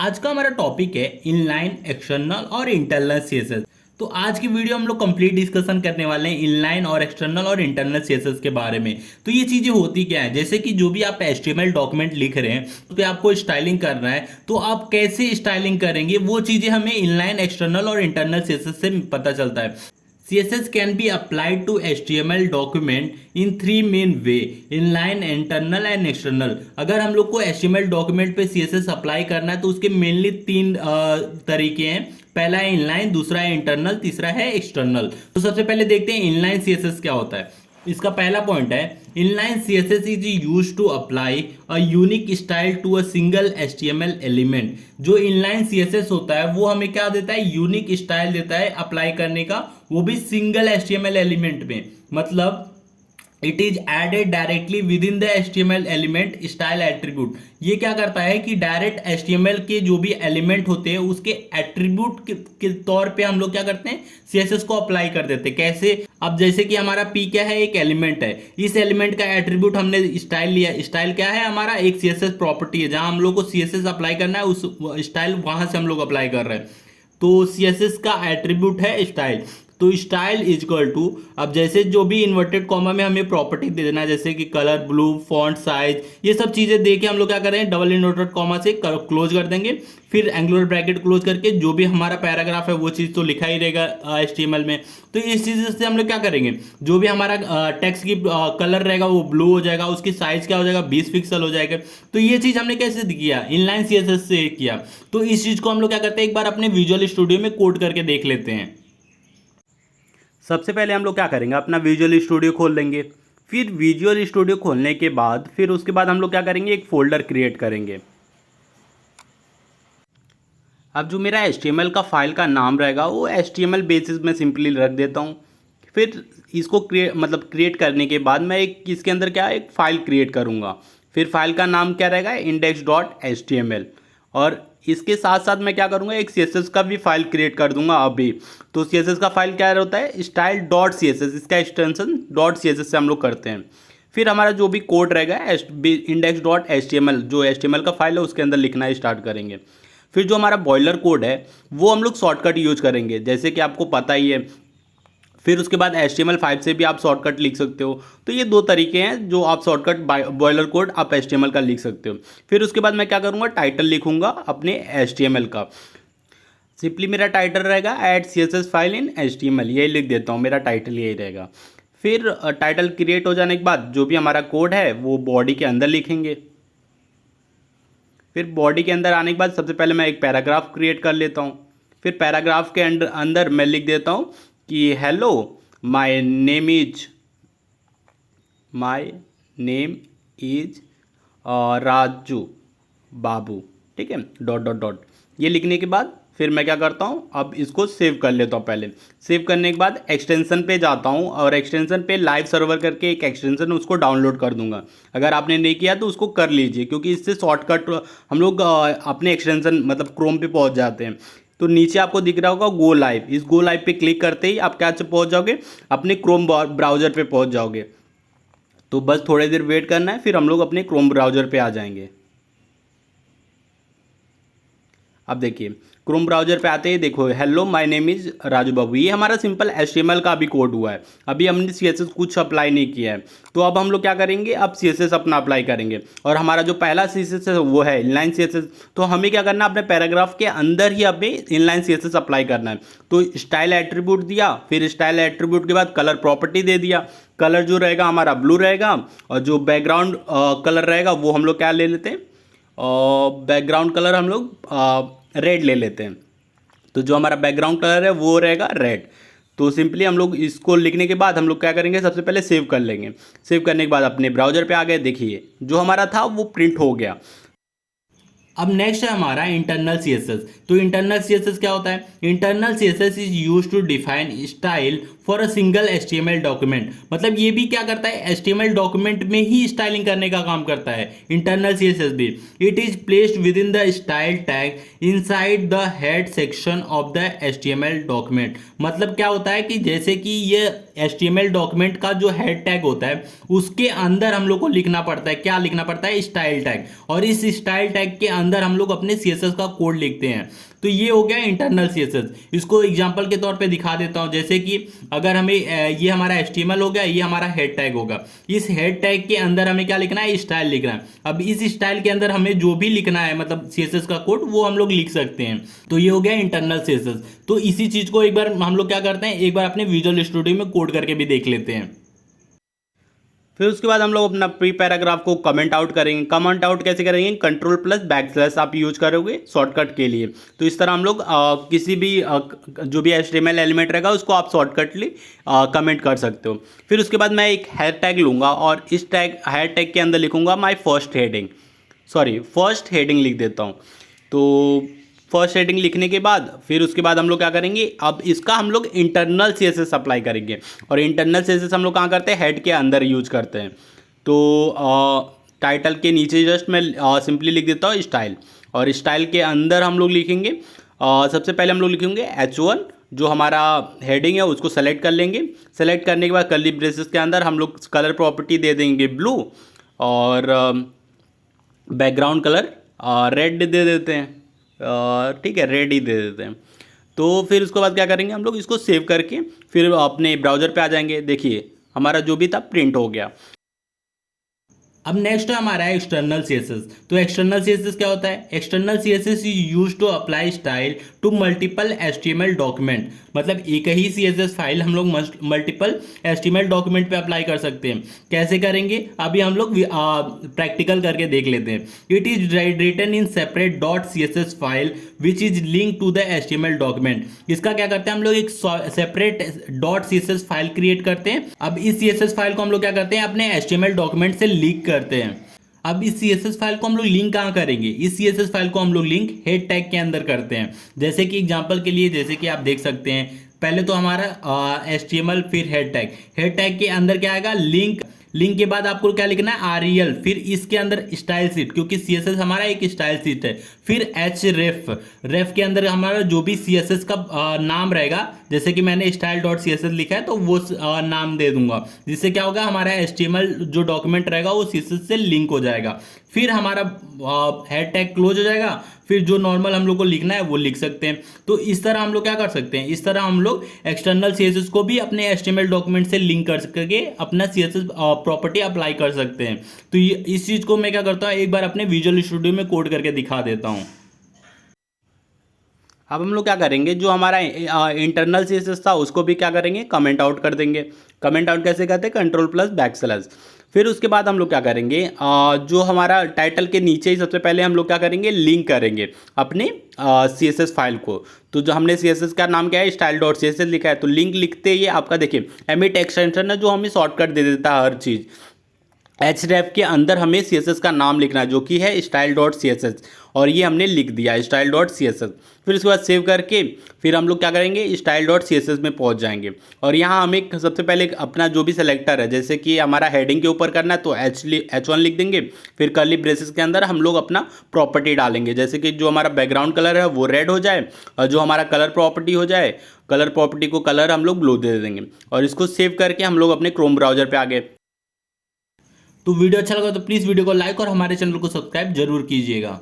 आज का हमारा टॉपिक है इनलाइन एक्सटर्नल और इंटरनल सीएसएस। तो आज की वीडियो हम लोग कंप्लीट डिस्कशन करने वाले हैं इनलाइन और एक्सटर्नल और इंटरनल सीएसएस के बारे में। तो ये चीजें होती क्या है, जैसे कि जो भी आप एचटीएमएल डॉक्यूमेंट लिख रहे हैं उस पर आपको स्टाइलिंग करना है, तो आप कैसे स्टाइलिंग करेंगे वो चीजें हमें इनलाइन एक्सटर्नल और इंटरनल सीएसएस से पता चलता है। CSS can be applied to HTML document in three main way: inline, internal and external। अगर हम लोग को HTML डॉक्यूमेंट पे CSS अप्लाई करना है तो उसके मेनली तीन तरीके हैं। पहला है इनलाइन, दूसरा है इंटरनल, तीसरा है एक्सटर्नल। तो सबसे पहले देखते हैं इनलाइन CSS क्या होता है। इसका पहला पॉइंट है inline CSS is use to apply a unique style to a single HTML element. जो इनलाइन CSS होता है वो हमें क्या देता है, यूनिक स्टाइल देता है अप्लाई करने का, वो भी सिंगल HTML एलिमेंट में। मतलब it is added directly within the HTML element style attribute. ये क्या करता है कि डायरेक्ट HTML के जो भी एलिमेंट होते हैं उसके एट्रीब्यूट के तौर पे हम लोग क्या करते हैं, CSS को अप्लाई कर देते हैं। कैसे? अब जैसे कि हमारा P क्या है, एक एलिमेंट है, इस एलिमेंट का एट्रीब्यूट हमने स्टाइल लिया। स्टाइल क्या है, हमारा एक CSS प्रॉपर्टी है, जहां हम लोग को CSS अप्लाई करना है, उस स्टाइल वहां से हम लोग अप्लाई कर रहे हैं। तो CSS का एट्रीब्यूट है स्टाइल। तो स्टाइल इज इक्वल टू, अब जैसे जो भी इन्वर्टेड कॉमा में हमें प्रॉपर्टी दे देना है, जैसे कि कलर, ब्लू, फॉन्ट साइज, ये सब चीजें दे के हम लोग क्या कर रहे हैं, डबल इन्वर्टेड कॉमा से क्लोज कर देंगे। फिर एंगुलर ब्रैकेट क्लोज करके जो भी हमारा पैराग्राफ है वो चीज़ तो लिखा ही रहेगा HTML में। तो इस चीज़ से हम लोग क्या करेंगे, जो भी हमारा टेक्स्ट की कलर रहेगा वो ब्लू हो जाएगा, उसकी साइज क्या हो जाएगा, 20 पिक्सल हो जाएगा। तो ये चीज़ हमने कैसे किया, इनलाइन CSS से किया। तो इस चीज़ को हम लोग क्या करते हैं, एक बार अपने विजुअल स्टूडियो में कोड करके देख लेते हैं। सबसे पहले हम लोग क्या करेंगे, अपना विजुअल स्टूडियो खोल लेंगे। फिर विजुअल स्टूडियो खोलने के बाद फिर उसके बाद हम लोग क्या करेंगे, एक फोल्डर क्रिएट करेंगे। अब जो मेरा HTML का फाइल का नाम रहेगा वो HTML बेसिस में सिंपली रख देता हूँ। फिर इसको क्रिएट करने के बाद मैं एक इसके अंदर क्या एक फ़ाइल क्रिएट करूँगा। फिर फाइल का नाम क्या रहेगा, index.html। और इसके साथ साथ मैं क्या करूँगा, एक CSS का भी फाइल क्रिएट कर दूंगा अभी। तो CSS का फाइल क्या होता है, style.css, इसका एक्सटेंशन .css से हम लोग करते हैं। फिर हमारा जो भी कोड रहेगा index.html, जो HTML का फाइल है उसके अंदर लिखना स्टार्ट करेंगे। फिर जो हमारा बॉयलर कोड है वो हम लोग शॉर्टकट यूज करेंगे, जैसे कि आपको पता ही है। फिर उसके बाद HTML5 से भी आप शॉर्टकट लिख सकते हो। तो ये दो तरीके हैं जो आप शॉर्टकट बॉयलर कोड आप HTML का लिख सकते हो। फिर उसके बाद मैं क्या करूँगा, टाइटल लिखूंगा अपने HTML का। सिंपली मेरा टाइटल रहेगा add CSS file in HTML, यही लिख देता हूँ, मेरा टाइटल यही रहेगा। फिर टाइटल क्रिएट हो जाने के बाद जो भी हमारा कोड है वो बॉडी के अंदर लिखेंगे। फिर बॉडी के अंदर आने के बाद सबसे पहले मैं एक पैराग्राफ क्रिएट कर लेता हूँ। फिर पैराग्राफ के अंदर मैं लिख देता हूँ कि hello my name is Raju Babu, ठीक है, डॉट डॉट डॉट। ये लिखने के बाद फिर मैं क्या करता हूँ, अब इसको सेव कर लेता हूँ। पहले सेव करने के बाद एक्सटेंशन पे जाता हूँ और एक्सटेंशन पे लाइव सर्वर करके एक एक्सटेंशन उसको डाउनलोड कर दूंगा। अगर आपने नहीं किया तो उसको कर लीजिए, क्योंकि इससे शॉर्टकट हम लोग अपने एक्सटेंशन मतलब क्रोम पे पहुँच जाते हैं। तो नीचे आपको दिख रहा होगा गो लाइव, इस गो लाइव पे क्लिक करते ही आप क्या से पहुँच जाओगे, अपने क्रोम ब्राउज़र पे पहुँच जाओगे। तो बस थोड़ी देर वेट करना है, फिर हम लोग अपने क्रोम ब्राउज़र पे आ जाएंगे। अब देखिए क्रोम ब्राउजर पे आते ही देखो hello my name is Raju Babu, ये हमारा सिंपल HTML का अभी कोड हुआ है। अभी हमने CSS कुछ अप्लाई नहीं किया है। तो अब हम लोग क्या करेंगे, अब CSS अपना अप्लाई करेंगे। और हमारा जो पहला CSS है वो है इनलाइन CSS। तो हमें क्या करना है, अपने पैराग्राफ के अंदर ही हमें इनलाइन CSS अप्लाई करना है। तो स्टाइल एट्रीब्यूट दिया, फिर स्टाइल एट्रीब्यूट के बाद कलर प्रॉपर्टी दे दिया। कलर जो रहेगा हमारा ब्लू रहेगा, और जो बैकग्राउंड कलर रहेगा वो हम लोग क्या ले लेते हैं, बैकग्राउंड कलर हम लोग रेड ले लेते हैं। तो जो हमारा बैकग्राउंड कलर है वो रहेगा रेड। तो सिंपली हम लोग इसको लिखने के बाद हम लोग क्या करेंगे, सबसे पहले सेव कर लेंगे। सेव करने के बाद अपने ब्राउजर पे आ गए, देखिए जो हमारा था वो प्रिंट हो गया। अब नेक्स्ट है हमारा इंटरनल CSS। तो इंटरनल CSS क्या होता है, internal CSS is use to define style for a single HTML document. मतलब ये भी क्या करता है, HTML डॉक्यूमेंट में ही स्टाइलिंग करने का काम करता है, इंटरनल CSS भी। It is placed with in the style tag inside the head section of the HTML document. मतलब क्या होता है कि जैसे कि ये HTML डॉक्यूमेंट का जो हेड टैग होता है उसके अंदर हम लोग को लिखना पड़ता है, क्या लिखना पड़ता है, स्टाइल टैग। और इस स्टाइल टैग के अंदर हम लोग अपने CSS का कोड लिखते हैं। तो ये हो गया इंटरनल CSS। इसको एग्जांपल के तौर पे दिखा देता हूं। जैसे कि अगर हमें ये हमारा HTML हो गया, ये हमारा हेड टैग होगा। इस हेड टैग के अंदर हमें क्या लिखना है, स्टाइल लिखना है। अब इस स्टाइल के अंदर हमें जो भी लिखना है, मतलब CSS का कोड, वो हम लोग लिख सकते हैं। तो ये हो गया इंटरनल CSS। तो इसी चीज को एक बार हम लोग क्या करते हैं, एक बार अपने विजुअल स्टूडियो में कोड करके भी देख लेते हैं। फिर उसके बाद हम लोग अपना प्री पैराग्राफ को कमेंट आउट करेंगे। कमेंट आउट कैसे करेंगे, कंट्रोल+बैकस्लैश आप यूज करोगे शॉर्टकट के लिए। तो इस तरह हम लोग किसी भी जो भी HTML एलिमेंट रहेगा उसको आप शॉर्टकटली कमेंट कर सकते हो। फिर उसके बाद मैं एक हेड टैग लूँगा और इस हेड टैग के अंदर लिखूँगा माई फर्स्ट हेडिंग लिख देता हूँ। तो फर्स्ट हेडिंग लिखने के बाद फिर उसके बाद हम लोग क्या करेंगे, अब इसका हम लोग इंटरनल CSS अप्लाई करेंगे। और इंटरनल CSS हम लोग कहाँ करते हैं, हेड के अंदर यूज करते हैं। तो टाइटल के नीचे जस्ट मैं सिंपली लिख देता हूँ स्टाइल। और स्टाइल के अंदर हम लोग लिखेंगे सबसे पहले हम लोग लिखेंगे H1, जो हमारा हेडिंग है उसको सेलेक्ट कर लेंगे। सेलेक्ट करने के बाद कर्ली ब्रेसेस के अंदर हम लोग कलर प्रॉपर्टी दे देंगे ब्लू, और बैकग्राउंड कलर रेड दे देते हैं। ठीक है, रेड ही दे देते हैं। तो फिर उसके बाद क्या करेंगे, हम लोग इसको सेव करके फिर अपने ब्राउज़र पे आ जाएंगे। देखिए हमारा जो भी था प्रिंट हो गया। अब नेक्स्ट हमारा है एक्सटर्नल CSS। तो एक्सटर्नल CSS क्या होता है, external CSS is use to apply style to multiple HTML document. मतलब एक ही CSS फाइल हम लोग मल्टीपल HTML डॉक्यूमेंट पे अप्लाई कर सकते हैं। कैसे करेंगे, अभी हम लोग प्रैक्टिकल करके देख लेते हैं। It is written in separate .css file which is link to the HTML document. इसका क्या करते हैं, हम लोग एक सेपरेट .css फाइल क्रिएट करते हैं। अब इस CSS फाइल को हम लोग क्या करते हैं, अपने HTML डॉक्यूमेंट से लिंक करते हैं। अब इस CSS फाइल को हम लोग लिंक कहाँ करेंगे, इस CSS फाइल को हम लोग लिंक हेड टैग के अंदर करते हैं। जैसे कि एग्जांपल के लिए, जैसे कि आप देख सकते हैं, पहले तो हमारा HTML फिर हेड टैग के अंदर क्या आएगा, लिंक के बाद आपको क्या लिखना है, REL, फिर इसके अंदर स्टाइल शीट, क्योंकि CSS हमारा एक स्टाइल शीट है। फिर रेफ के अंदर हमारा जो भी CSS का नाम रहेगा, जैसे कि मैंने style.css लिखा है तो वो नाम दे दूंगा, जिससे क्या होगा, हमारा HTML जो डॉक्यूमेंट रहेगा वो CSS से लिंक हो जाएगा। फिर हमारा हेड टैग क्लोज हो जाएगा। फिर जो नॉर्मल हम लोग को लिखना है वो लिख सकते हैं। तो इस तरह हम लोग क्या कर सकते हैं, इस तरह हम लोग एक्सटर्नल CSS को भी अपने HTML डॉक्यूमेंट से लिंक कर करके अपना CSS प्रॉपर्टी अप्लाई कर सकते हैं। तो इस चीज़ को मैं क्या करता हूँ, एक बार अपने विजुअल स्टूडियो में कोड करके दिखा देता हूँ। अब हम लोग क्या करेंगे, जो हमारा इंटरनल CSS था उसको भी क्या करेंगे, कमेंट आउट कर देंगे। कमेंट आउट कैसे करते हैं, कंट्रोल+बैकस्लैश। फिर उसके बाद हम लोग क्या करेंगे, जो हमारा टाइटल के नीचे ही सबसे पहले हम लोग क्या करेंगे, लिंक करेंगे अपने CSS फाइल को। तो जो हमने CSS का नाम क्या है, style.css लिखा है, तो लिंक लिखते ही आपका देखिए एमिट एक्सटेंशन है जो हमें शॉर्टकट दे देता है हर चीज़। href के अंदर हमें CSS का नाम लिखना है जो कि है style.css, और ये हमने लिख दिया style.css। फिर उसके बाद सेव करके फिर हम लोग क्या करेंगे, style.css में पहुंच जाएंगे। और यहाँ हमें सबसे पहले अपना जो भी सेलेक्टर है, जैसे कि हमारा हेडिंग के ऊपर करना है तो H1 लिख देंगे। फिर कर्ली ब्रेसेस के अंदर हम लोग अपना प्रॉपर्टी डालेंगे, जैसे कि जो हमारा बैकग्राउंड कलर है वो रेड हो जाए, और जो हमारा कलर प्रॉपर्टी हो जाए, कलर प्रॉपर्टी को कलर हम लोग ब्लू दे देंगे। और इसको सेव करके हम लोग अपने क्रोम ब्राउजर पर आ गए। तो वीडियो अच्छा लगा तो प्लीज़ वीडियो को लाइक और हमारे चैनल को सब्सक्राइब जरूर कीजिएगा।